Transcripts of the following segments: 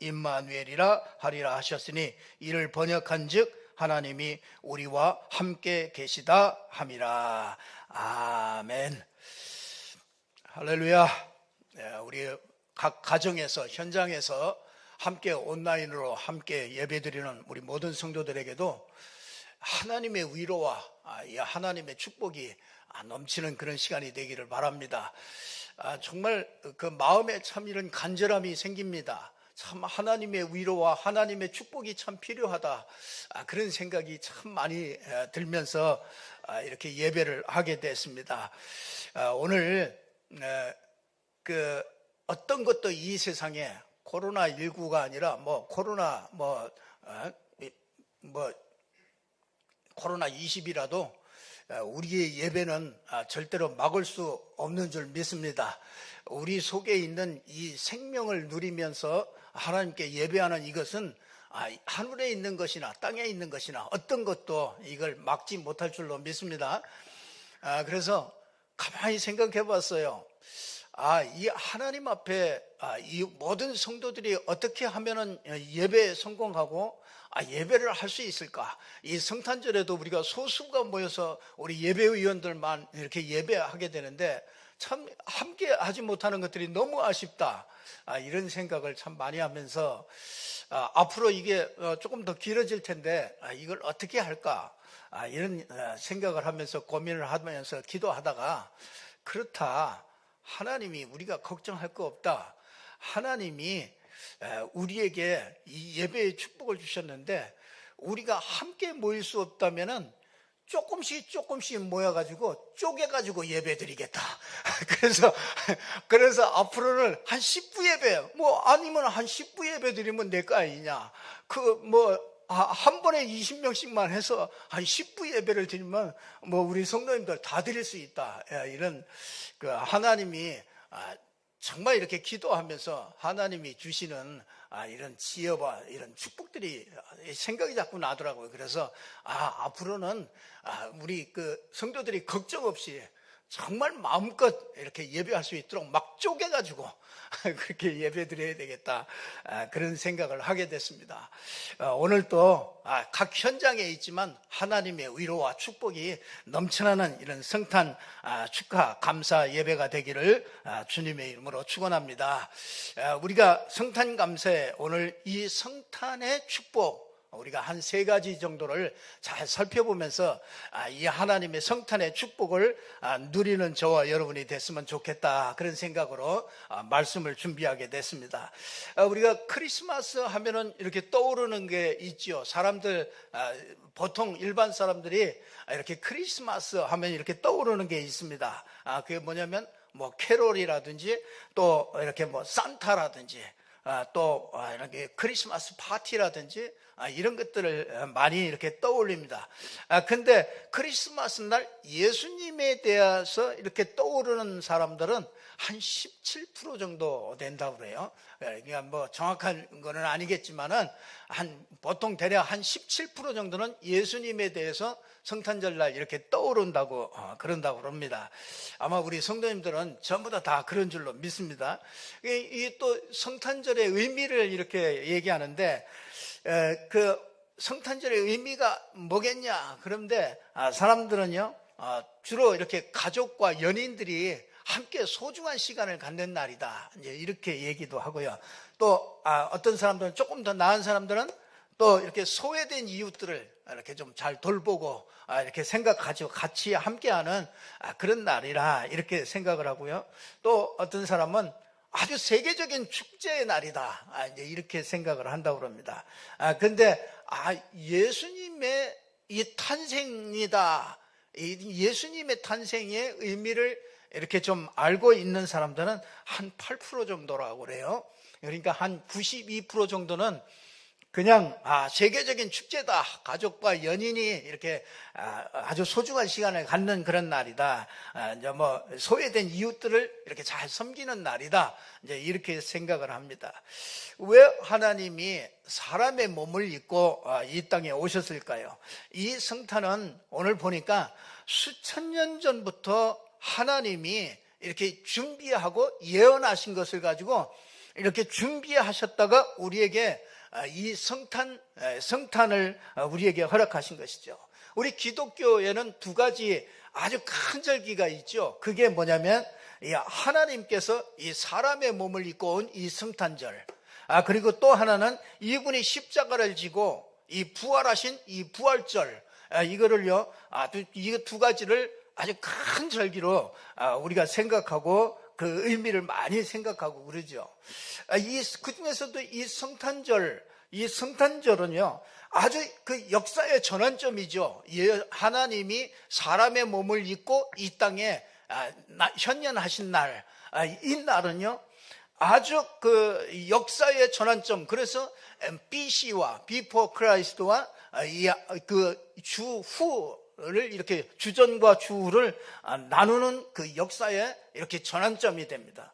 임마누엘이라 하리라 하셨으니 이를 번역한즉 하나님이 우리와 함께 계시다 함이라. 아멘. 할렐루야. 우리 각 가정에서 현장에서 함께 온라인으로 함께 예배드리는 우리 모든 성도들에게도 하나님의 위로와 하나님의 축복이 넘치는 그런 시간이 되기를 바랍니다. 정말 그 마음에 참 이런 간절함이 생깁니다. 참 하나님의 위로와 하나님의 축복이 참 필요하다, 그런 생각이 참 많이 들면서 이렇게 예배를 하게 됐습니다. 오늘 그 어떤 것도 이 세상에 코로나19가 아니라 코로나 20이라도 우리의 예배는 절대로 막을 수 없는 줄 믿습니다. 우리 속에 있는 이 생명을 누리면서 하나님께 예배하는 이것은 하늘에 있는 것이나 땅에 있는 것이나 어떤 것도 이걸 막지 못할 줄로 믿습니다. 그래서 가만히 생각해 봤어요. 이 하나님 앞에 이 모든 성도들이 어떻게 하면은 예배에 성공하고 예배를 할 수 있을까? 이 성탄절에도 우리가 소수가 모여서 우리 예배위원들만 이렇게 예배하게 되는데 참 함께 하지 못하는 것들이 너무 아쉽다, 이런 생각을 참 많이 하면서 앞으로 이게 조금 더 길어질 텐데 이걸 어떻게 할까? 이런 생각을 하면서 고민을 하면서 기도하다가, 그렇다, 하나님이 우리가 걱정할 거 없다, 하나님이 우리에게 이 예배의 축복을 주셨는데 우리가 함께 모일 수 없다면은 조금씩 모여가지고 쪼개가지고 예배 드리겠다. 그래서 앞으로는 한 10부 예배, 아니면 한 10부 예배 드리면 될 거 아니냐. 한 번에 20명씩만 해서 한 10부 예배를 드리면 우리 성도님들 다 드릴 수 있다. 이런 하나님이 정말 이렇게 기도하면서 하나님이 주시는 이런 지혜와 이런 축복들이 생각이 자꾸 나더라고요. 그래서 앞으로는 우리 성도들이 걱정 없이 정말 마음껏 이렇게 예배할 수 있도록 막 쪼개가지고 그렇게 예배 드려야 되겠다, 그런 생각을 하게 됐습니다. 오늘 또 각 현장에 있지만 하나님의 위로와 축복이 넘쳐나는 이런 성탄 축하 감사 예배가 되기를 주님의 이름으로 축원합니다. 우리가 성탄 감사에 오늘 이 성탄의 축복, 우리가 한 3가지 정도를 잘 살펴보면서 이 하나님의 성탄의 축복을 누리는 저와 여러분이 됐으면 좋겠다, 그런 생각으로 말씀을 준비하게 됐습니다. 우리가 크리스마스 하면은 이렇게 떠오르는 게 있죠. 사람들, 보통 일반 사람들이 이렇게 크리스마스 하면 이렇게 떠오르는 게 있습니다. 그게 뭐냐면 캐롤이라든지 또 이렇게 산타라든지 또 이렇게 크리스마스 파티라든지 이런 것들을 많이 이렇게 떠올립니다. 근데 크리스마스 날 예수님에 대해서 이렇게 떠오르는 사람들은 한 17% 정도 된다고 그래요. 그러니까 정확한 거는 아니겠지만은 보통 대략 한 17% 정도는 예수님에 대해서 성탄절 날 이렇게 떠오른다고 그런다고 합니다. 아마 우리 성도님들은 전부 다 그런 줄로 믿습니다. 이 또 성탄절의 의미를 이렇게 얘기하는데, 그 성탄절의 의미가 뭐겠냐? 그런데 사람들은요, 주로 이렇게 가족과 연인들이 함께 소중한 시간을 갖는 날이다, 이제 이렇게 얘기도 하고요. 또 어떤 사람들은, 조금 더 나은 사람들은 또 이렇게 소외된 이웃들을 이렇게 좀 잘 돌보고 이렇게 생각하죠. 같이 함께하는 그런 날이라 이렇게 생각을 하고요. 또 어떤 사람은 아주 세계적인 축제의 날이다, 이제 이렇게 생각을 한다고 합니다. 근데 예수님의 이 탄생이다, 예수님의 탄생의 의미를 이렇게 좀 알고 있는 사람들은 한 8% 정도라고 그래요. 그러니까 한 92% 정도는 그냥 세계적인 축제다, 가족과 연인이 이렇게 아주 소중한 시간을 갖는 그런 날이다, 이제 소외된 이웃들을 이렇게 잘 섬기는 날이다, 이제 이렇게 생각을 합니다. 왜 하나님이 사람의 몸을 입고 이 땅에 오셨을까요? 이 성탄은 오늘 보니까 수천 년 전부터 하나님이 이렇게 준비하고 예언하신 것을 가지고 이렇게 준비하셨다가 우리에게 이 성탄을 우리에게 허락하신 것이죠. 우리 기독교에는 두 가지 아주 큰 절기가 있죠. 그게 뭐냐면 하나님께서 이 사람의 몸을 입고 온 이 성탄절, 그리고 또 하나는 이분이 십자가를 지고 이 부활하신 이 부활절, 이거를요, 이 두 가지를 아주 큰 절기로 우리가 생각하고 그 의미를 많이 생각하고 그러죠. 그 중에서도 이 성탄절은요, 아주 그 역사의 전환점이죠. 하나님이 사람의 몸을 입고 이 땅에 현현하신 날, 이 날은요, 아주 그 역사의 전환점. 그래서 BC와 Before Christ와 그 주후를 이렇게 주전과 주후를 나누는 그 역사의 이렇게 전환점이 됩니다.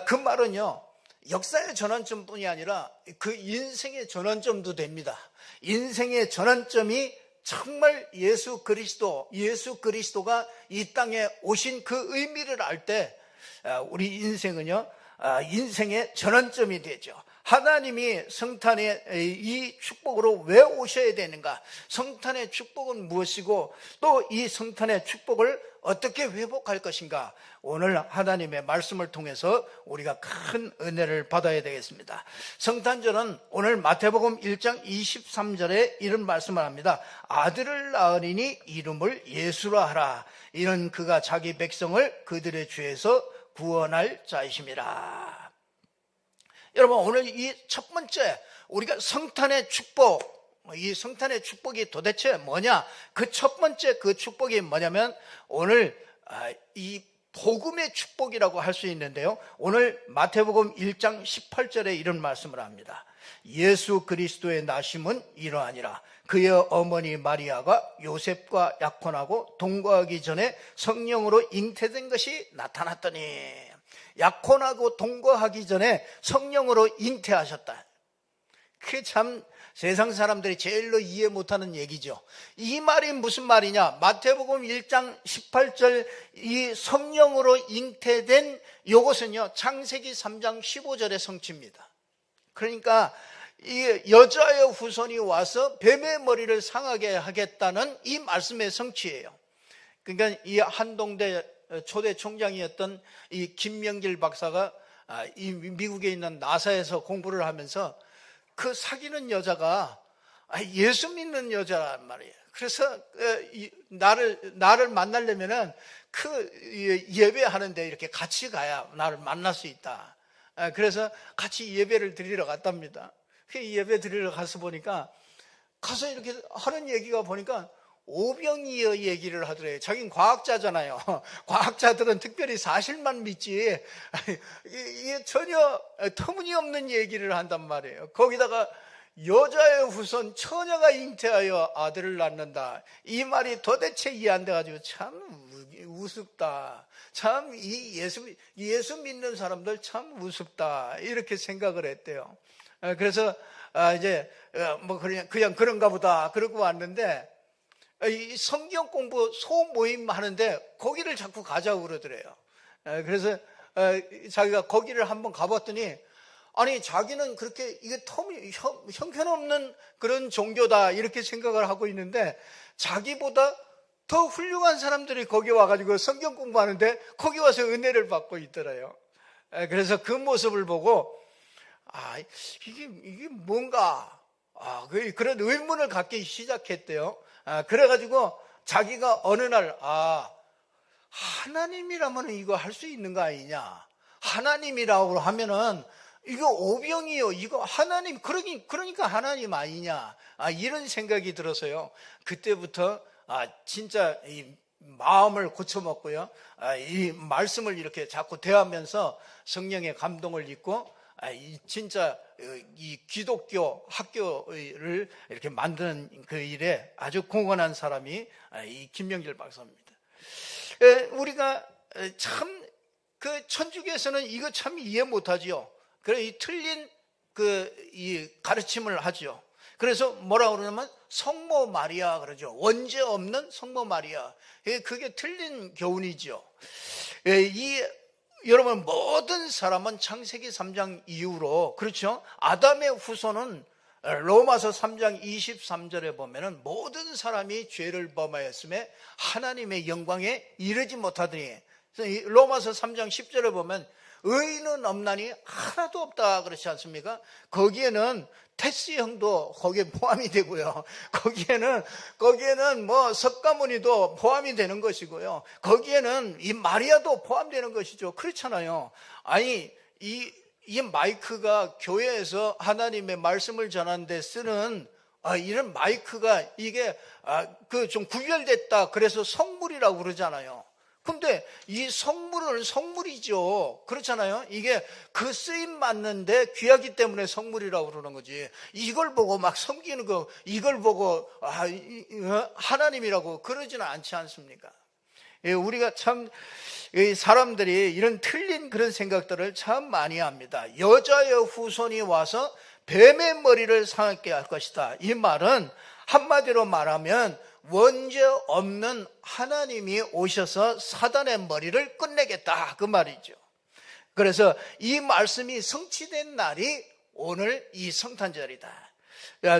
그 말은요, 역사의 전환점뿐이 아니라 그 인생의 전환점도 됩니다. 인생의 전환점이 정말 예수 그리스도가 이 땅에 오신 그 의미를 알 때 우리 인생은요, 인생의 전환점이 되죠. 하나님이 성탄의 이 축복으로 왜 오셔야 되는가? 성탄의 축복은 무엇이고 또 이 성탄의 축복을 어떻게 회복할 것인가? 오늘 하나님의 말씀을 통해서 우리가 큰 은혜를 받아야 되겠습니다. 성탄절은 오늘 마태복음 1장 23절에 이런 말씀을 합니다. 아들을 낳으리니 이름을 예수라 하라. 이는 그가 자기 백성을 그들의 죄에서 구원할 자이심이라. 여러분, 오늘 이 첫 번째 우리가 성탄의 축복, 이 성탄의 축복이 도대체 뭐냐? 그 첫 번째 그 축복이 뭐냐면 오늘 이 복음의 축복이라고 할 수 있는데요, 오늘 마태복음 1장 18절에 이런 말씀을 합니다. 예수 그리스도의 나심은 이러하니라. 그의 어머니 마리아가 요셉과 약혼하고 동거하기 전에 성령으로 잉태된 것이 나타났더니, 약혼하고 동거하기 전에 성령으로 잉태하셨다. 그게 참 세상 사람들이 제일로 이해 못하는 얘기죠. 이 말이 무슨 말이냐? 마태복음 1장 18절 이 성령으로 잉태된 요것은요, 창세기 3장 15절의 성취입니다. 그러니까 이 여자의 후손이 와서 뱀의 머리를 상하게 하겠다는 이 말씀의 성취예요. 그러니까 이 한동대 초대 총장이었던 이 김명길 박사가 이 미국에 있는 나사에서 공부를 하면서 그 사귀는 여자가 예수 믿는 여자란 말이에요. 그래서 나를 만나려면은 그 예배하는데 이렇게 같이 가야 나를 만날 수 있다. 그래서 같이 예배를 드리러 갔답니다. 그 예배 드리러 가서 보니까 가서 이렇게 하는 얘기가 보니까 오병이어 얘기를 하더래요. 자기는 과학자잖아요. 과학자들은 특별히 사실만 믿지 이게 전혀 터무니없는 얘기를 한단 말이에요. 거기다가 여자의 후손 처녀가 잉태하여 아들을 낳는다. 이 말이 도대체 이해 안 돼가지고 참 우습다. 참 이 예수 믿는 사람들 참 우습다. 이렇게 생각을 했대요. 그래서 이제 뭐 그냥 그런가 보다 그러고 왔는데, 이 성경 공부 소모임 하는데 거기를 자꾸 가자고 그러더래요. 그래서 자기가 거기를 한번 가봤더니, 아니 자기는 그렇게 이게 형편없는 그런 종교다 이렇게 생각을 하고 있는데, 자기보다 더 훌륭한 사람들이 거기 와가지고 성경 공부하는데 거기 와서 은혜를 받고 있더래요. 그래서 그 모습을 보고 이게 뭔가 그런 의문을 갖기 시작했대요. 그래가지고 자기가 어느 날 하나님이라면 이거 할 수 있는 거 아니냐? 하나님이라고 하면은 이거 오병이요. 이거 하나님 그러니까 하나님 아니냐? 이런 생각이 들어서요. 그때부터 진짜 이 마음을 고쳐먹고요. 이 말씀을 이렇게 자꾸 대하면서 성령의 감동을 입고 진짜 이 기독교 학교를 이렇게 만드는 그 일에 아주 공헌한 사람이 이 김명길 박사입니다. 우리가 참 그 천주교에서는 이거 참 이해 못하지요. 그래 이 틀린 이 가르침을 하죠. 그래서 뭐라 그러냐면 성모 마리아 그러죠. 원죄 없는 성모 마리아. 그게 틀린 교훈이죠. 여러분, 모든 사람은 창세기 3장 이후로, 그렇죠? 아담의 후손은 로마서 3장 23절에 보면은 모든 사람이 죄를 범하였음에 하나님의 영광에 이르지 못하더니, 로마서 3장 10절에 보면 의인은 없나니 하나도 없다 그렇지 않습니까? 거기에는 테스 형도 거기에 포함이 되고요. 거기에는 뭐 석가모니도 포함이 되는 것이고요. 거기에는 이 마리아도 포함되는 것이죠. 그렇잖아요. 아니, 이 마이크가 교회에서 하나님의 말씀을 전하는데 쓰는 이런 마이크가 이게 좀 구별됐다 그래서 성물이라고 그러잖아요. 근데 이 성물은 성물이죠. 그렇잖아요. 이게 그 쓰임 맞는데 귀하기 때문에 성물이라고 그러는 거지. 이걸 보고 막 섬기는 거, 이걸 보고 하나님이라고 그러지는 않지 않습니까? 우리가 참 사람들이 이런 틀린 그런 생각들을 참 많이 합니다. 여자의 후손이 와서 뱀의 머리를 상하게 할 것이다. 이 말은 한마디로 말하면 원죄 없는 하나님이 오셔서 사단의 머리를 끝내겠다 그 말이죠. 그래서 이 말씀이 성취된 날이 오늘 이 성탄절이다.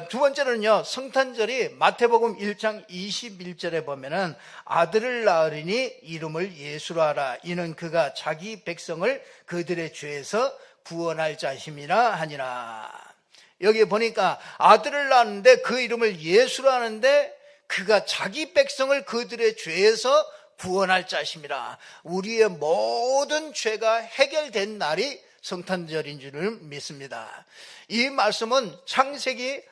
두 번째는요, 성탄절이 마태복음 1장 21절에 보면은 아들을 낳으리니 이름을 예수로 하라. 이는 그가 자기 백성을 그들의 죄에서 구원할 자심이라 하니라. 여기 보니까 아들을 낳았는데 그 이름을 예수로 하는데 그가 자기 백성을 그들의 죄에서 구원할 자심이라. 우리의 모든 죄가 해결된 날이 성탄절인 줄을 믿습니다. 이 말씀은 창세기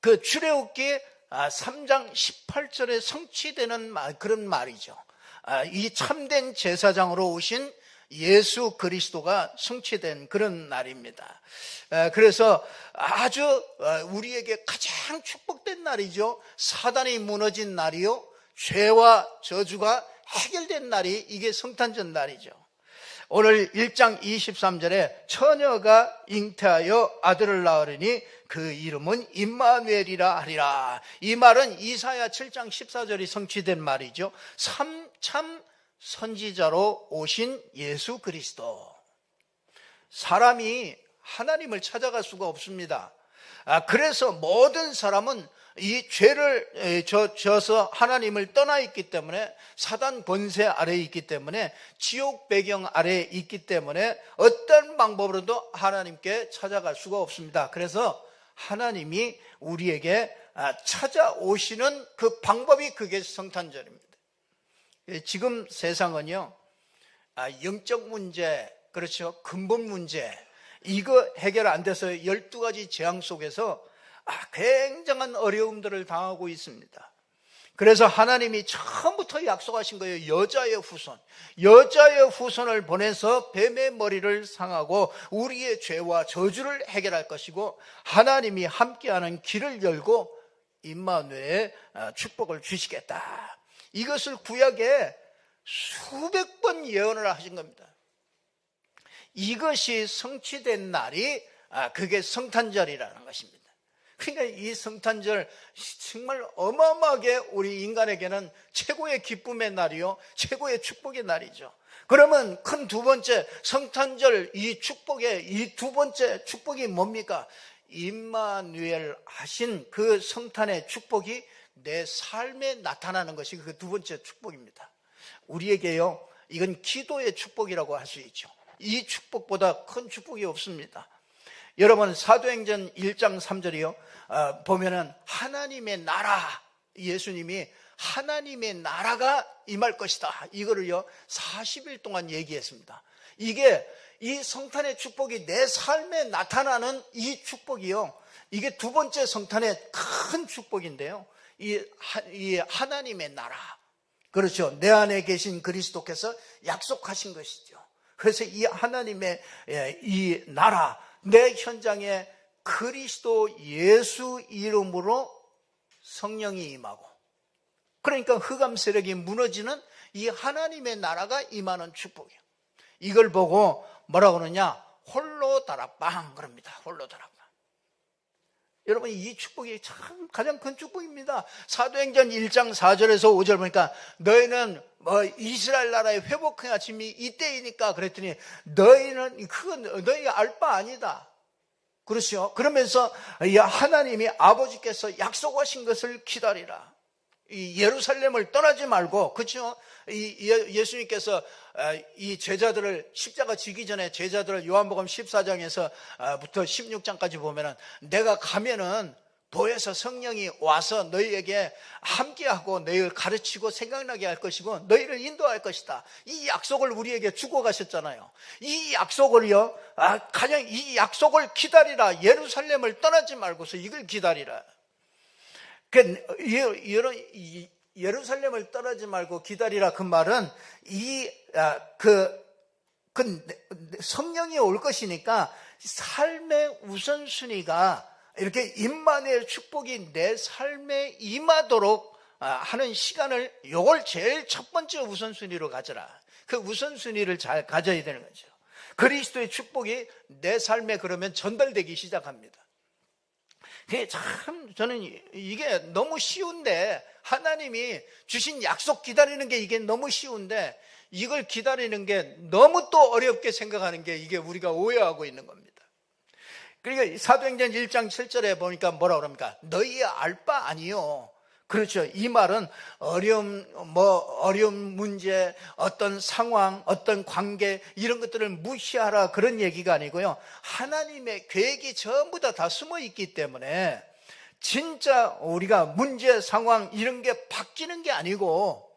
그 출애굽기 3장 18절에 성취되는 그런 말이죠. 이 참된 제사장으로 오신 예수 그리스도가 성취된 그런 날입니다. 그래서 아주 우리에게 가장 축복된 날이죠. 사단이 무너진 날이요, 죄와 저주가 해결된 날이 이게 성탄절 날이죠. 오늘 1장 23절에 처녀가 잉태하여 아들을 낳으리니 그 이름은 임마누엘이라 하리라. 이 말은 이사야 7장 14절이 성취된 말이죠. 참 선지자로 오신 예수 그리스도. 사람이 하나님을 찾아갈 수가 없습니다. 그래서 모든 사람은 이 죄를 져서 하나님을 떠나 있기 때문에, 사단 권세 아래에 있기 때문에, 지옥 배경 아래에 있기 때문에 어떤 방법으로도 하나님께 찾아갈 수가 없습니다. 그래서 하나님이 우리에게 찾아오시는 그 방법이 그게 성탄절입니다. 지금 세상은요, 영적 문제, 그렇죠, 근본 문제, 이거 해결 안 돼서 12가지 재앙 속에서 굉장한 어려움들을 당하고 있습니다. 그래서 하나님이 처음부터 약속하신 거예요. 여자의 후손을 보내서 뱀의 머리를 상하고 우리의 죄와 저주를 해결할 것이고, 하나님이 함께하는 길을 열고 임마누엘의 축복을 주시겠다. 이것을 구약에 수백 번 예언을 하신 겁니다. 이것이 성취된 날이 그게 성탄절이라는 것입니다. 그러니까 이 성탄절 정말 어마어마하게 우리 인간에게는 최고의 기쁨의 날이요, 최고의 축복의 날이죠. 그러면 큰 두 번째 성탄절 이 축복의 이 두 번째 축복이 뭡니까? 임마누엘 하신 그 성탄의 축복이 내 삶에 나타나는 것이 그 두 번째 축복입니다. 우리에게요, 이건 기도의 축복이라고 할 수 있죠. 이 축복보다 큰 축복이 없습니다. 여러분, 사도행전 1장 3절이요 보면은 하나님의 나라, 예수님이 하나님의 나라가 임할 것이다, 이거를요 40일 동안 얘기했습니다. 이게 이 성탄의 축복이 내 삶에 나타나는 이 축복이요, 이게 두 번째 성탄의 큰 축복인데요, 이 하나님의 나라, 그렇죠, 내 안에 계신 그리스도께서 약속하신 것이죠. 그래서 이 하나님의 이 나라, 내 현장에 그리스도 예수 이름으로 성령이 임하고, 그러니까 흑암 세력이 무너지는 이 하나님의 나라가 임하는 축복이에요. 이걸 보고 뭐라고 그러냐, 홀로 다락방 그럽니다. 홀로 다락방. 여러분, 이 축복이 참 가장 큰 축복입니다. 사도행전 1장 4절에서 5절 보니까 너희는 이스라엘 나라의 회복의 아침이 이때이니까 그랬더니 너희는 그건 너희 알 바 아니다. 그렇죠? 그러면서 하나님이 아버지께서 약속하신 것을 기다리라. 이 예루살렘을 떠나지 말고, 그렇죠? 예수님께서 이 제자들을 십자가 지기 전에 제자들을 요한복음 14장에서부터 16장까지 보면은 내가 가면은 보혜사 성령이 와서 너희에게 함께하고 너희를 가르치고 생각나게 할 것이고 너희를 인도할 것이다. 이 약속을 우리에게 주고 가셨잖아요. 이 약속을요, 가장 이 약속을 기다리라. 예루살렘을 떠나지 말고서 이걸 기다리라. 예루살렘을 떠나지 말고 기다리라. 그 말은 성령이 올 것이니까 삶의 우선순위가 이렇게 임마누엘 축복이 내 삶에 임하도록 하는 시간을, 요걸 제일 첫 번째 우선순위로 가져라. 그 우선순위를 잘 가져야 되는 거죠. 그리스도의 축복이 내 삶에 그러면 전달되기 시작합니다. 그게 참, 저는 이게 너무 쉬운데, 하나님이 주신 약속 기다리는 게 이게 너무 쉬운데, 이걸 기다리는 게 너무 또 어렵게 생각하는 게 이게 우리가 오해하고 있는 겁니다. 그러니까 사도행전 1장 7절에 보니까 뭐라 그럽니까? 너희 알 바 아니요. 그렇죠. 이 말은 어려운 문제, 어떤 상황, 어떤 관계, 이런 것들을 무시하라, 그런 얘기가 아니고요. 하나님의 계획이 전부 다 숨어 있기 때문에 진짜 우리가 문제, 상황 이런 게 바뀌는 게 아니고,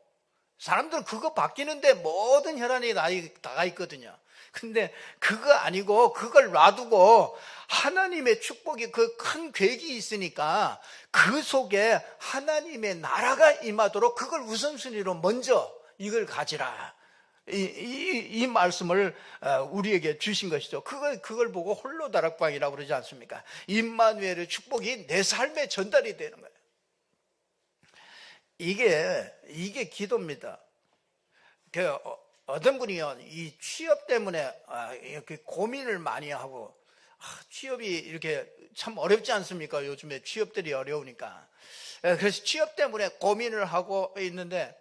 사람들은 그거 바뀌는데 모든 혈안이 나가 있거든요. 근데 그거 아니고 그걸 놔두고 하나님의 축복이 그 큰 계획이 있으니까 그 속에 하나님의 나라가 임하도록 그걸 우선순위로 먼저 이걸 가지라. 이 말씀을 우리에게 주신 것이죠. 그걸 보고 홀로 다락방이라고 그러지 않습니까? 임마누엘의 축복이 내 삶에 전달이 되는 거예요. 이게 기도입니다. 어떤 분이요, 이 취업 때문에 이렇게 고민을 많이 하고, 취업이 이렇게 참 어렵지 않습니까? 요즘에 취업들이 어려우니까. 그래서 취업 때문에 고민을 하고 있는데,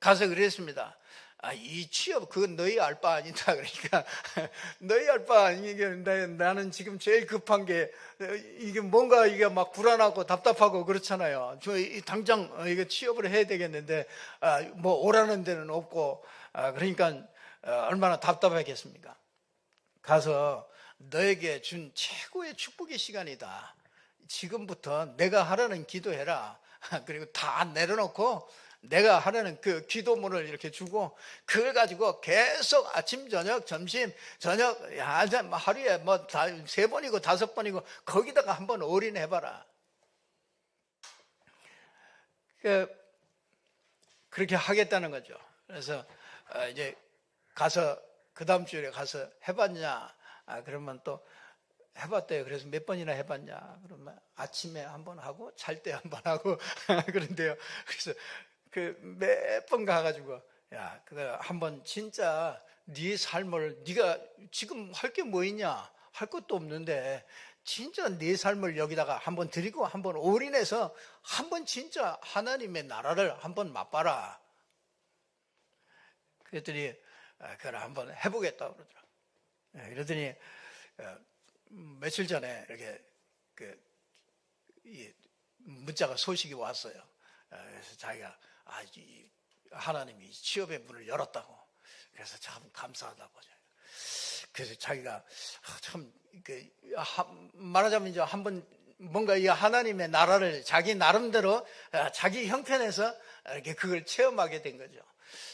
가서 그랬습니다. 이 취업, 그건 너희 알 바 아니다. 그러니까, 너희 알 바 아니게 나는 지금 제일 급한 게, 이게 뭔가 이게 막 불안하고 답답하고 그렇잖아요. 당장 이거 취업을 해야 되겠는데, 뭐 오라는 데는 없고, 그러니까 얼마나 답답하겠습니까? 가서 너에게 준 최고의 축복의 시간이다. 지금부터 내가 하라는 기도해라. 그리고 다 내려놓고, 내가 하라는 그 기도문을 이렇게 주고, 그걸 가지고 계속 아침, 저녁, 점심, 저녁, 하루에 뭐 3번이고 5번이고 거기다가 한번 올인해봐라. 그렇게 하겠다는 거죠. 그래서 이제 가서 그 다음 주에 가서 해봤냐? 그러면 또 해봤대요. 그래서 몇 번이나 해봤냐? 그러면 아침에 한 번 하고 잘 때 한 번 하고 그런데요. 그래서 몇 번 가가지고, 야, 한번 진짜 네 삶을, 네가 지금 할 게 뭐 있냐? 할 것도 없는데 진짜 네 삶을 여기다가 한번 드리고 한번 올인해서 한번 진짜 하나님의 나라를 한번 맛봐라. 그랬더니 그걸 한번 해보겠다고 그러더라고요. 이러더니 며칠 전에 이렇게 문자가 소식이 왔어요. 그래서 자기가 하나님이 취업의 문을 열었다고. 그래서 참 감사하다고. 그래서 자기가 참 말하자면 이제 한번 뭔가 이 하나님의 나라를 자기 나름대로 자기 형편에서 이렇게 그걸 체험하게 된 거죠.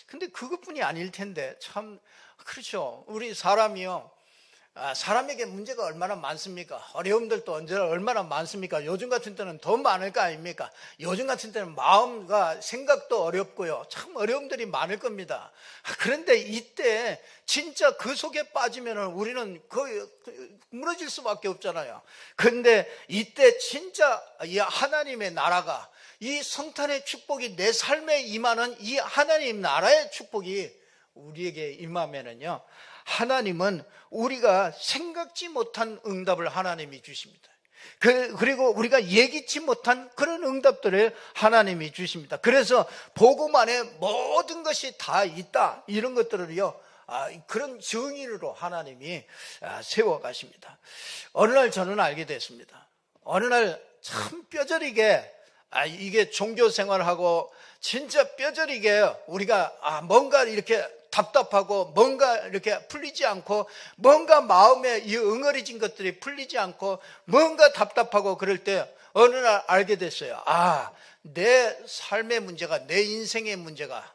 근데 그것뿐이 아닐 텐데, 참 그렇죠. 우리 사람이요, 사람에게 문제가 얼마나 많습니까? 어려움들도 언제나 얼마나 많습니까? 요즘 같은 때는 더 많을 거 아닙니까? 요즘 같은 때는 마음과 생각도 어렵고요, 참 어려움들이 많을 겁니다. 그런데 이때 진짜 그 속에 빠지면 우리는 거의 무너질 수밖에 없잖아요. 그런데 이때 진짜 이 하나님의 나라가, 이 성탄의 축복이 내 삶에 임하는 이 하나님 나라의 축복이 우리에게 임하면은요, 하나님은 우리가 생각지 못한 응답을 하나님이 주십니다. 그리고 우리가 예기치 못한 그런 응답들을 하나님이 주십니다. 그래서 복음 안에 모든 것이 다 있다, 이런 것들을요, 그런 정의로 하나님이 세워가십니다. 어느 날 저는 알게 됐습니다. 어느 날 참 뼈저리게, 이게 종교 생활하고 진짜 뼈저리게 우리가 뭔가 이렇게 답답하고 뭔가 이렇게 풀리지 않고 뭔가 마음에 이 응어리진 것들이 풀리지 않고 뭔가 답답하고 그럴 때 어느 날 알게 됐어요. 내 삶의 문제가, 내 인생의 문제가,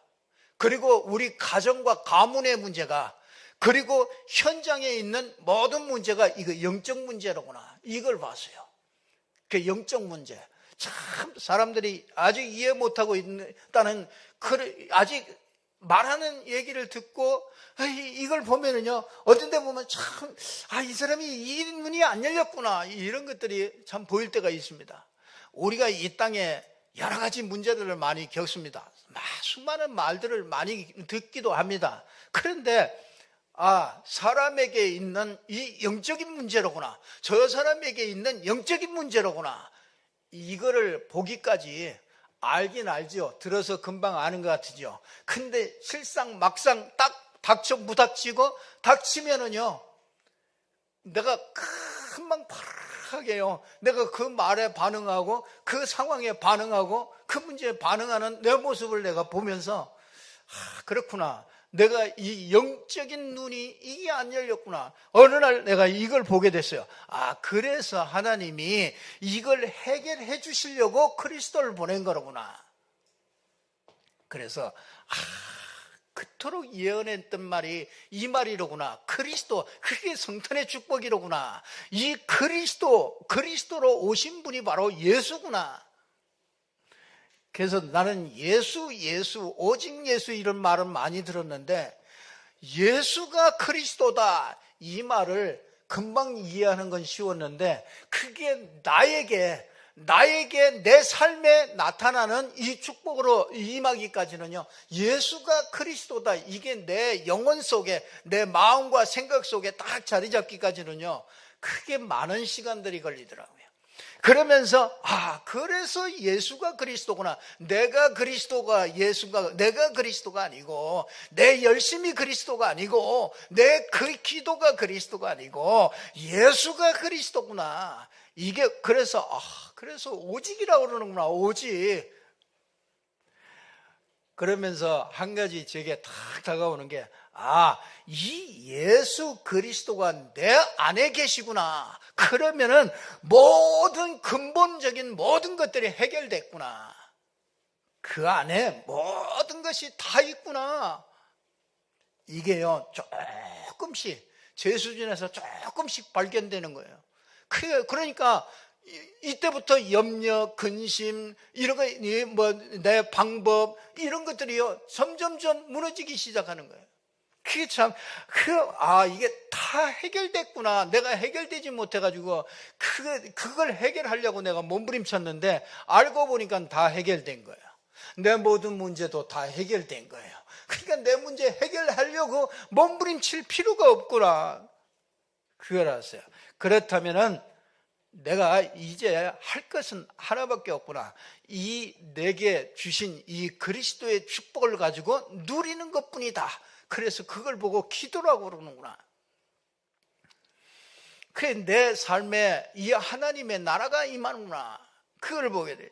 그리고 우리 가정과 가문의 문제가, 그리고 현장에 있는 모든 문제가 이거 영적 문제로구나, 이걸 봤어요. 그 영적 문제, 참 사람들이 아직 이해 못하고 있다는, 아직 말하는 얘기를 듣고 이걸 보면은요, 어떤 데 보면 참 이 사람이 이 눈이 안 열렸구나, 이런 것들이 참 보일 때가 있습니다. 우리가 이 땅에 여러 가지 문제들을 많이 겪습니다. 수많은 말들을 많이 듣기도 합니다. 그런데 사람에게 있는 이 영적인 문제로구나, 저 사람에게 있는 영적인 문제로구나, 이거를 보기까지 알긴 알죠. 들어서 금방 아는 것 같으죠. 근데 실상 막상 딱 부닥치고 닥치면은요, 내가 금방 파랗게요, 내가 그 말에 반응하고 그 상황에 반응하고 그 문제에 반응하는 내 모습을 내가 보면서 그렇구나, 내가 이 영적인 눈이 이게 안 열렸구나. 어느 날 내가 이걸 보게 됐어요. 그래서 하나님이 이걸 해결해 주시려고 그리스도를 보낸 거로구나. 그래서 그토록 예언했던 말이 이 말이로구나. 그리스도, 그게 성탄의 축복이로구나. 이 그리스도로 오신 분이 바로 예수구나. 그래서 나는 예수, 오직 예수, 이런 말은 많이 들었는데, 예수가 그리스도다, 이 말을 금방 이해하는 건 쉬웠는데, 그게 나에게 내 삶에 나타나는 이 축복으로 임하기까지는요, 예수가 그리스도다, 이게 내 영혼 속에, 내 마음과 생각 속에 딱 자리 잡기까지는요, 크게 많은 시간들이 걸리더라고요. 그러면서 그래서 예수가 그리스도구나. 내가 그리스도가 아니고, 내 열심이 그리스도가 아니고, 내 그 기도가 그리스도가 아니고 예수가 그리스도구나. 이게 그래서 오직이라고 그러는구나. 오직. 그러면서 한 가지 제게 탁 다가오는 게, 이 예수 그리스도가 내 안에 계시구나. 그러면은 근본적인 모든 것들이 해결됐구나. 그 안에 모든 것이 다 있구나. 이게요, 조금씩, 제 수준에서 조금씩 발견되는 거예요. 그러니까 이때부터 염려, 근심, 이런 거, 내 방법, 이런 것들이요, 점점점 무너지기 시작하는 거예요. 그게 참, 이게 다 해결됐구나. 내가 해결되지 못해가지고, 그걸 해결하려고 내가 몸부림쳤는데, 알고 보니까 다 해결된 거예요. 내 모든 문제도 다 해결된 거예요. 그러니까 내 문제 해결하려고 몸부림칠 필요가 없구나. 그걸 알았어요. 그렇다면은, 내가 이제 할 것은 하나밖에 없구나. 내게 주신 이 그리스도의 축복을 가지고 누리는 것뿐이다. 그래서 그걸 보고 기도라고 그러는구나. 그래, 내 삶에 이 하나님의 나라가 임하는구나. 그걸 보게 돼.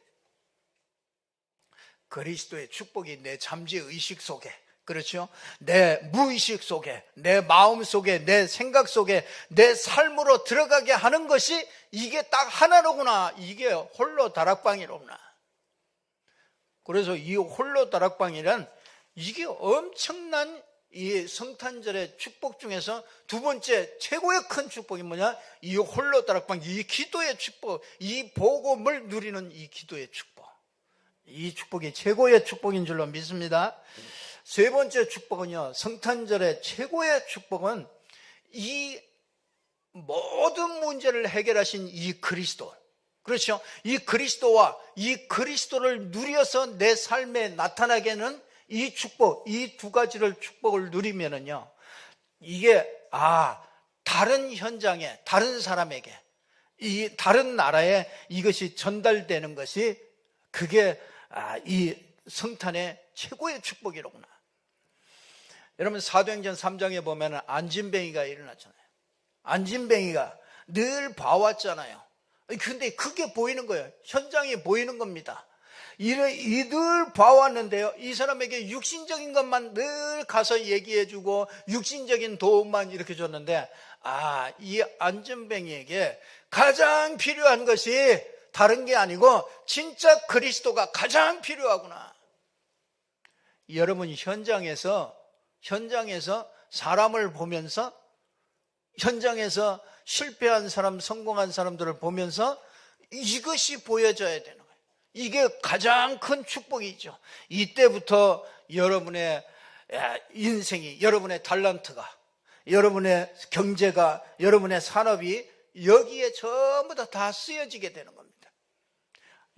그리스도의 축복이 내 잠재 의식 속에, 그렇죠? 내 무의식 속에, 내 마음 속에, 내 생각 속에, 내 삶으로 들어가게 하는 것이 이게 딱 하나로구나. 이게 홀로 다락방이로구나. 그래서 이 홀로 다락방이란, 이게 엄청난 이 성탄절의 축복 중에서 두 번째 최고의 큰 축복이 뭐냐? 이 홀로 다락방, 이 기도의 축복, 이 복음을 누리는 이 기도의 축복. 이 축복이 최고의 축복인 줄로 믿습니다. 세 번째 축복은요, 성탄절의 최고의 축복은 이 모든 문제를 해결하신 이 그리스도, 그렇죠? 이 그리스도와 이 그리스도를 누려서 내 삶에 나타나게 하는 이 축복, 이 두 가지를 축복을 누리면은요, 이게 다른 현장에, 다른 사람에게, 이 다른 나라에 이것이 전달되는 것이 그게 이 성탄의 최고의 축복이로구나. 여러분 사도행전 3장에 보면 안진뱅이가 일어났잖아요. 안진뱅이가 늘 봐왔잖아요. 근데 그게 보이는 거예요. 현장이 보이는 겁니다. 늘 봐왔는데요, 이 사람에게 육신적인 것만 늘 가서 얘기해주고 육신적인 도움만 이렇게 줬는데 이 안진뱅이에게 가장 필요한 것이 다른 게 아니고 진짜 그리스도가 가장 필요하구나. 여러분 현장에서 사람을 보면서, 현장에서 실패한 사람, 성공한 사람들을 보면서 이것이 보여져야 되는 거예요. 이게 가장 큰 축복이죠. 이때부터 여러분의 인생이, 여러분의 탤런트가, 여러분의 경제가, 여러분의 산업이 여기에 전부 다 쓰여지게 되는 겁니다.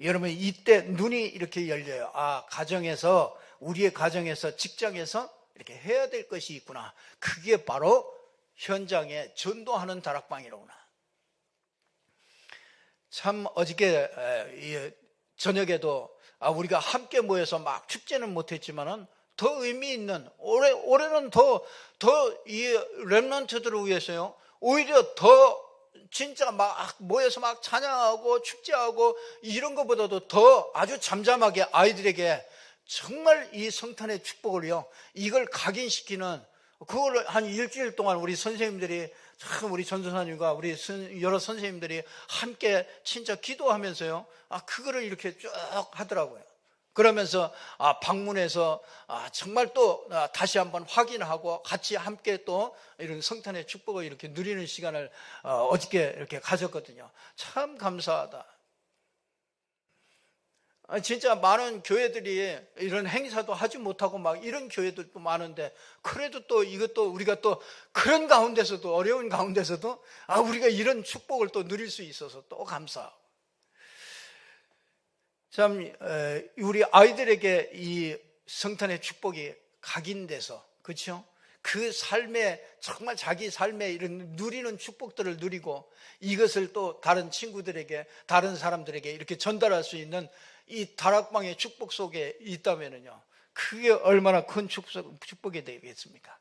여러분 이때 눈이 이렇게 열려요. 가정에서, 우리의 가정에서, 직장에서 이렇게 해야 될 것이 있구나. 그게 바로 현장에 전도하는 다락방이로구나. 참 어저께 저녁에도 우리가 함께 모여서 막 축제는 못했지만은 더 의미 있는, 올해는 더 이 렘넌트들을 위해서요, 오히려 더 진짜 막 모여서 막 찬양하고 축제하고 이런 것보다도 더 아주 잠잠하게 아이들에게 정말 이 성탄의 축복을요, 이걸 각인시키는, 그걸 한 일주일 동안 우리 선생님들이, 참 우리 전도사님과 우리 여러 선생님들이 함께 진짜 기도하면서요, 그거를 이렇게 쭉 하더라고요. 그러면서 방문해서 정말 또 다시 한번 확인하고 같이 함께 또 이런 성탄의 축복을 이렇게 누리는 시간을 어저께 이렇게 가졌거든요. 참 감사하다. 진짜 많은 교회들이 이런 행사도 하지 못하고 막 이런 교회들도 많은데, 그래도 또 이것도 우리가 또 그런 가운데서도, 어려운 가운데서도 우리가 이런 축복을 또 누릴 수 있어서 또 감사하고, 참 우리 아이들에게 이 성탄의 축복이 각인돼서, 그렇죠? 그 삶에, 정말 자기 삶에 이런 누리는 축복들을 누리고 이것을 또 다른 친구들에게, 다른 사람들에게 이렇게 전달할 수 있는 이 다락방의 축복 속에 있다면요, 그게 얼마나 큰 축복이 되겠습니까?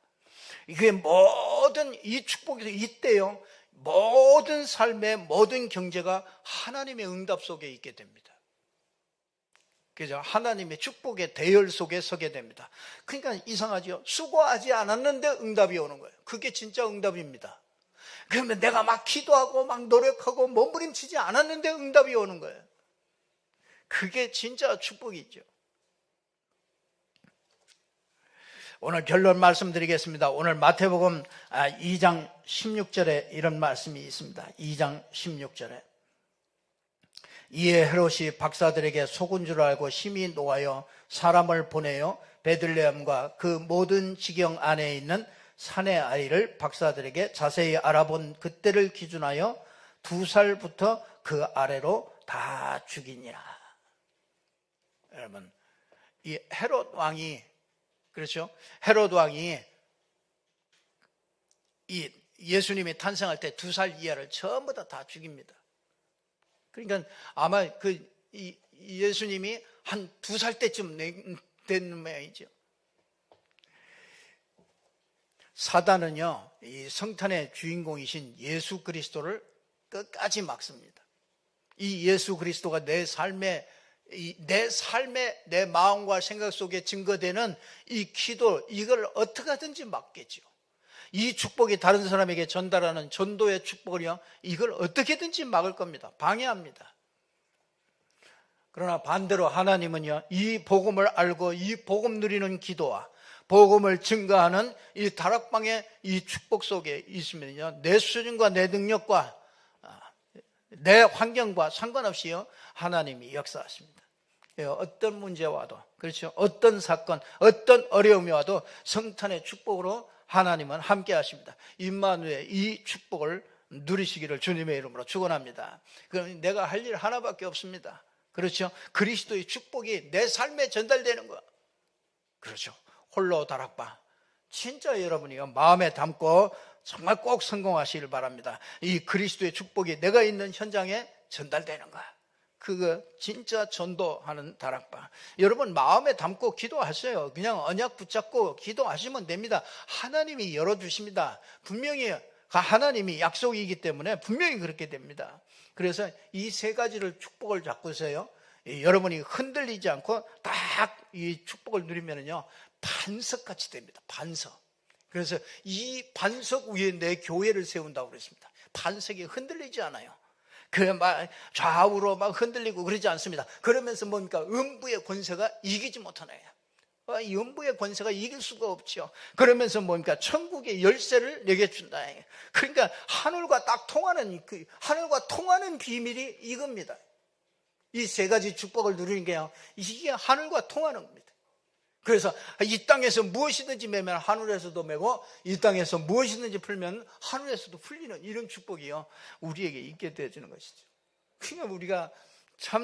이게 모든 이 축복이 이때요, 모든 삶의 모든 경제가 하나님의 응답 속에 있게 됩니다. 그죠? 하나님의 축복의 대열 속에 서게 됩니다. 그러니까 이상하죠? 수고하지 않았는데 응답이 오는 거예요. 그게 진짜 응답입니다. 그러면 내가 막 기도하고 막 노력하고 몸부림치지 않았는데 응답이 오는 거예요. 그게 진짜 축복이죠. 오늘 결론 말씀드리겠습니다. 오늘 마태복음 2장 16절에 이런 말씀이 있습니다. 2장 16절에 이에 헤롯이 박사들에게 속은 줄 알고 심히 노하여 사람을 보내어 베들레헴과 그 모든 지경 안에 있는 산의 아이를 박사들에게 자세히 알아본 그때를 기준하여 2살부터 그 아래로 다 죽이니라. 여러분, 이 헤롯 왕이, 그렇죠? 헤롯 왕이 이 예수님이 탄생할 때 2살 이하를 전부 다 죽입니다. 그러니까 아마 이 예수님이 한 2살 때쯤 된 모양이죠. 사단은요, 이 성탄의 주인공이신 예수 그리스도를 끝까지 막습니다. 이 예수 그리스도가 내 삶의, 내 마음과 생각 속에 증거되는 이 기도, 이걸 어떻게 하든지 막겠죠. 이 축복이 다른 사람에게 전달하는 전도의 축복을요, 이걸 어떻게든지 막을 겁니다. 방해합니다. 그러나 반대로 하나님은요, 이 복음을 알고 이 복음 누리는 기도와 복음을 증거하는 이 다락방의 이 축복 속에 있으면요, 내 수준과 내 능력과 내 환경과 상관없이요, 하나님이 역사하십니다. 어떤 문제 와도, 그렇죠? 어떤 사건, 어떤 어려움이 와도 성탄의 축복으로 하나님은 함께 하십니다. 임마누엘, 이 축복을 누리시기를 주님의 이름으로 축원합니다. 그럼 내가 할 일 하나밖에 없습니다. 그렇죠? 그리스도의 축복이 내 삶에 전달되는 거. 그렇죠? 홀로 다락방, 진짜 여러분이요, 마음에 담고 정말 꼭 성공하시길 바랍니다. 이 그리스도의 축복이 내가 있는 현장에 전달되는 거야. 그거 진짜 전도하는 다락방. 여러분 마음에 담고 기도하세요. 그냥 언약 붙잡고 기도하시면 됩니다. 하나님이 열어주십니다. 분명히 하나님이 약속이기 때문에 분명히 그렇게 됩니다. 그래서 이 세 가지를 축복을 잡고서요, 여러분이 흔들리지 않고 딱 이 축복을 누리면요, 반석같이 됩니다. 반석. 그래서 이 반석 위에 내 교회를 세운다고 그랬습니다. 반석이 흔들리지 않아요. 그래 막 좌우로 막 흔들리고 그러지 않습니다. 그러면서 뭡니까? 음부의 권세가 이기지 못하네요. 이 음부의 권세가 이길 수가 없죠. 그러면서 뭡니까? 천국의 열쇠를 내게 준다. 그러니까 하늘과 딱 통하는, 하늘과 통하는 비밀이 이겁니다. 이 세 가지 축복을 누리는 게요, 이게 하늘과 통하는 겁니다. 그래서 이 땅에서 무엇이든지 매면 하늘에서도 매고, 이 땅에서 무엇이든지 풀면 하늘에서도 풀리는 이런 축복이요, 우리에게 있게 되어지는 것이죠. 그러니까 우리가 참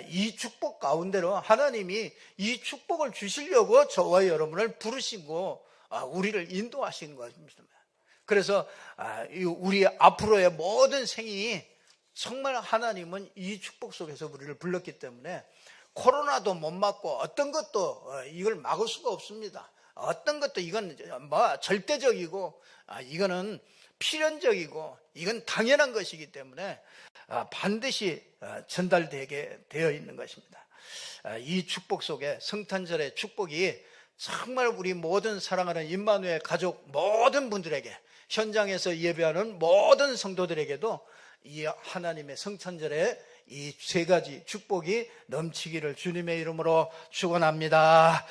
이 축복 가운데로 하나님이 이 축복을 주시려고 저와 여러분을 부르시고 우리를 인도하신 것입니다. 그래서 우리 앞으로의 모든 생이 정말 하나님은 이 축복 속에서 우리를 불렀기 때문에 코로나도 못 막고 어떤 것도 이걸 막을 수가 없습니다. 어떤 것도 이건 뭐 절대적이고 이거는 필연적이고 이건 당연한 것이기 때문에 반드시 전달되게 되어 있는 것입니다. 이 축복 속에 성탄절의 축복이 정말 우리 모든 사랑하는 임마누엘 가족 모든 분들에게, 현장에서 예배하는 모든 성도들에게도 이 하나님의 성탄절에 이 세 가지 축복이 넘치기를 주님의 이름으로 축원합니다.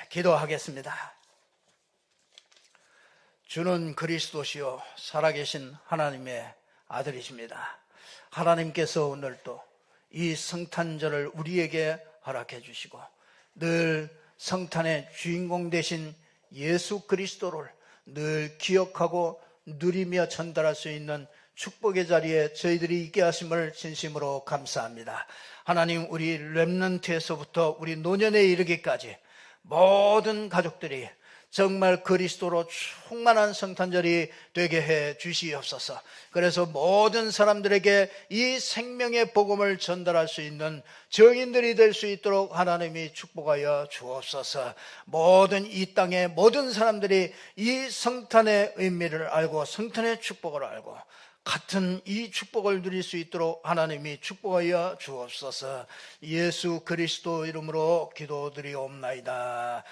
기도하겠습니다. 주는 그리스도시요 살아계신 하나님의 아들이십니다. 하나님께서 오늘도 이 성탄절을 우리에게 허락해 주시고 늘 성탄의 주인공 되신 예수 그리스도를 늘 기억하고 누리며 전달할 수 있는 축복의 자리에 저희들이 있게 하심을 진심으로 감사합니다. 하나님, 우리 렘넌트에서부터 우리 노년에 이르기까지 모든 가족들이 정말 그리스도로 충만한 성탄절이 되게 해 주시옵소서. 그래서 모든 사람들에게 이 생명의 복음을 전달할 수 있는 증인들이 될 수 있도록 하나님이 축복하여 주옵소서. 모든 이 땅의 모든 사람들이 이 성탄의 의미를 알고 성탄의 축복을 알고 같은 이 축복을 누릴 수 있도록 하나님이 축복하여 주옵소서. 예수 그리스도 이름으로 기도드리옵나이다.